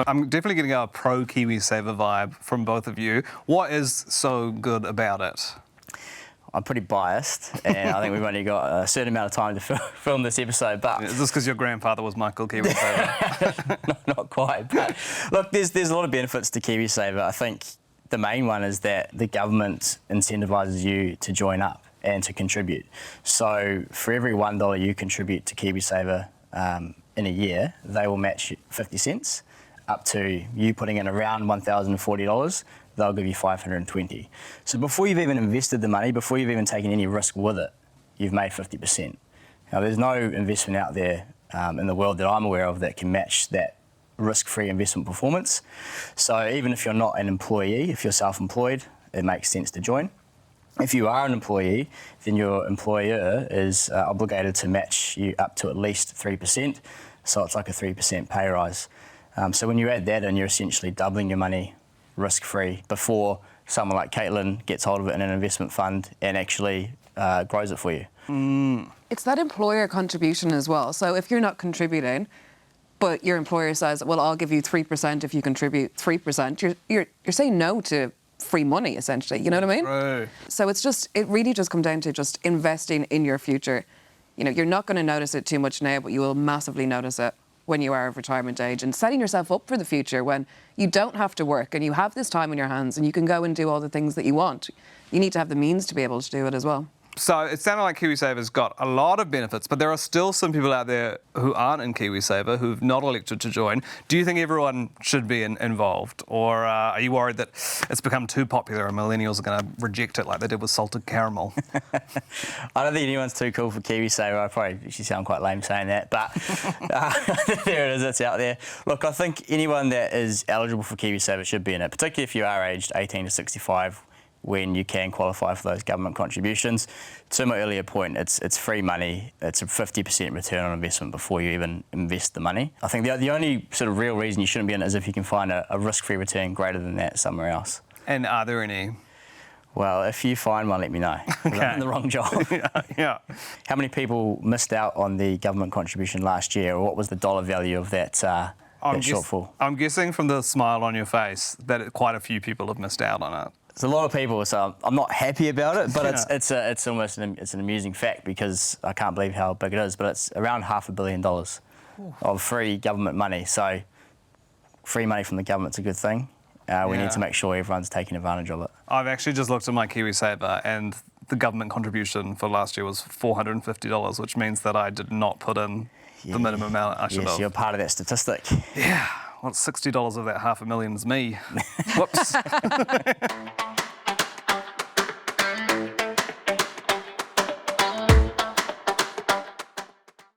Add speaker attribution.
Speaker 1: So I'm definitely getting a pro KiwiSaver vibe from both of you. What is so good about it?
Speaker 2: I'm pretty biased, and I think we've only got a certain amount of time to film this episode. But
Speaker 1: is this because your grandfather was Michael KiwiSaver?
Speaker 2: not quite. But look, there's a lot of benefits to KiwiSaver. I think the main one is that the government incentivises you to join up and to contribute. So for every $1 you contribute to KiwiSaver in a year, they will match 50 cents up to you putting in around $1,040. They'll give you 520. So before you've even invested the money, before you've even taken any risk with it, you've made 50%. Now, there's no investment out there in the world that I'm aware of that can match that risk-free investment performance. So even if you're not an employee, if you're self-employed, it makes sense to join. If you are an employee, then your employer is obligated to match you up to at least 3%. So it's like a 3% pay rise. So when you add that in, you're essentially doubling your money risk-free before someone like Caitlin gets hold of it in an investment fund and actually grows it for you.
Speaker 3: It's that employer contribution as well. So if you're not contributing, but your employer says, well, I'll give you 3% if you contribute 3%, you're saying no to free money, essentially. You know what I mean?
Speaker 1: Right.
Speaker 3: So it really just comes down to just investing in your future. You know, you're not going to notice it too much now, but you will massively notice it when you are of retirement age, and setting yourself up for the future when you don't have to work and you have this time in your hands and you can go and do all the things that you want. You need to have the means to be able to do it as well.
Speaker 1: So it sounded like KiwiSaver's got a lot of benefits, but there are still some people out there who aren't in KiwiSaver, who've not elected to join. Do you think everyone should be involved? Or are you worried that it's become too popular and millennials are going to reject it like they did with salted caramel?
Speaker 2: I don't think anyone's too cool for KiwiSaver. I probably actually sound quite lame saying that, but there it is, it's out there. Look, I think anyone that is eligible for KiwiSaver should be in it, particularly if you are aged 18 to 65, when you can qualify for those government contributions. To my earlier point, it's free money. It's a 50% return on investment before you even invest the money. I think the only sort of real reason you shouldn't be in it is if you can find a risk-free return greater than that somewhere else.
Speaker 1: And are there any?
Speaker 2: Well, if you find one, let me know. Okay. I'm in the wrong job.
Speaker 1: Yeah.
Speaker 2: How many people missed out on the government contribution last year, or what was the dollar value of that shortfall?
Speaker 1: I'm guessing from the smile on your face that quite a few people have missed out on it.
Speaker 2: It's a lot of people, so I'm not happy about it, but it's almost an amusing fact because I can't believe how big it is, but it's around $500 million of free government money. So free money from the government's a good thing. We need to make sure everyone's taking advantage of it.
Speaker 1: I've actually just looked at my KiwiSaver and the government contribution for last year was $450, which means that I did not put in the minimum amount I should have.
Speaker 2: Yes, you're part of that statistic.
Speaker 1: Yeah. Well, $60 of that $500,000 is me. Whoops.